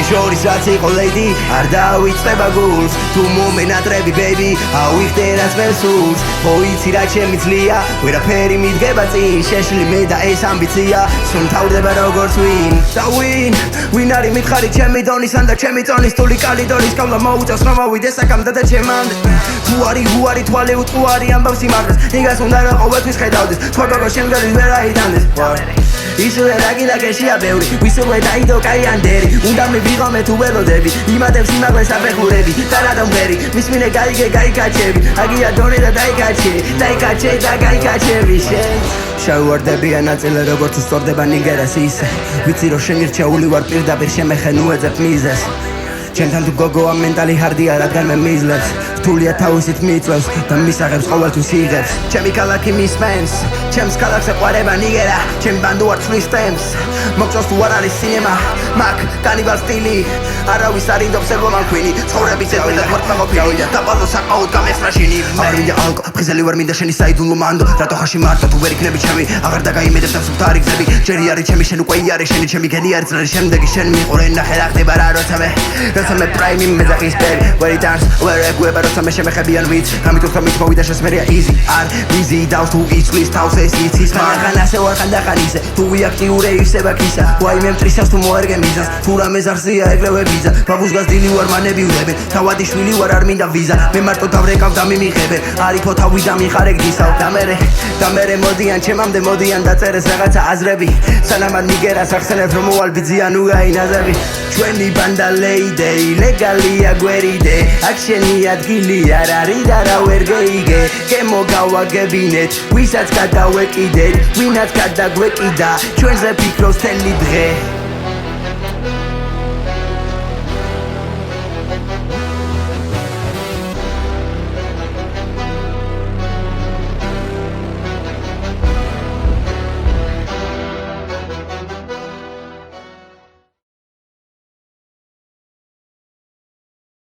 შორის რაც იყო lady არ დავიწყება გულს თუ მომენატრები baby ავიხდე რაც მე სულს ხო იცი რა ჩემი ძლია ვერაფერი მიდგება წინ შეშლი მე და ეს ამბიცია სულ თავდება როგორც ვინ არის მითხარი ჩემი დონისან და ჩემი წონის თული კალიდორის კავლა მოუწევს რომ მოვიდე საკამდე და ჩემამდე თუ არის თვალე უწყუარი ამბავს სიმართლეს იგას უნდა რომ ყოველთვის ხედავდეს სხვა გოგო შემდგარი ვერ აიტანდეს ისურვე რაგილაკეშია ბევრი ვისურვე დაიდო კაიანდერი უნდა მივიღამე თუ ველოდები იმადებს იმაღლეს აფეხურები და რატომ ვერი მის მინე გაიკაჩები აგია დონე და დაიკაჩე და გაიკაჩები შევარდები ანაწილე როგორც უსწორდება ნიგერას ისე ვიცი რომ შენ ირჩეული ვარ პირდაპირ შემეხენ უეძებ მიზეს ჩემთან თუ გოგოა მენტალი ჰარდია რადგან მე მიზლებს რთულია თავისით მიწვევს და მისაღებს ყოველთვის იღებს ჩემი ქალაქი მისმენს ჩემს ქალაქს ეყვარება ნიგერა ჩემი ბანდო არ ცვლის ტემპს მოგწონს თუ არ არის სინემა მაგ კანიბალ სტილი არავის არ ინდობს ერგომან ქვინი ცხოვრების ეყვედა მორტმაყოფილი და პალო საკმაოდ გამესრაშინი მარია ალკო ფხიზელი ვარ მინდა შენი საიდულო მანდო რატო ხაში მარტო თუ ვერ იქნები ჩემი აღარ დაგაიმედებ და სუფთა არ იგზები ჯერი არის ჩემი შენ უკვე იარე შენი ჩემი გენი არის წლების შემდეგი შენ მიყურე ნახე რა ხდება რა როცა მე პრაიმი მეძახის პერი where it dance where equeba როცა მე შემეხებიან ვიც გამიტოს რომ მოვიდა შესმერია easy არ ვიზი დავს თუ იცვლის თავს ეს იცის მაგრამ ასე ვარ ხანდახან ისე თუ ვიაქტიურე ისება კისა ვაიმე მტრისას თუ მოერგე მიზანს თუ რამე ზარსია ეგრევე ვიზა ბაბუს გაზდილი ვარ მანები ვლები თავადი შვილი ვარ არ მინდა ვიზა მე მარტო დავრეკავ და მიმიღებე არიქო თავი და მიხარე გდისავ და მერე მოდიან ჩემამდე მოდიან დაწერეს რაღაცა აზრები სანამ ნიგერას ახსენებ რომ მოვალ ბიძიან უაინაზები ჩვენი ბანდა lady ლეგალია გვერიდე აქ შენი ადგილი არ არის და რა ვერ გეიგე გემოგავაგებინეთ ვისაც გადავეკიდეთ ვინაც გადაგვეკიდა ჩვენზე ფიქრობს თელი დღე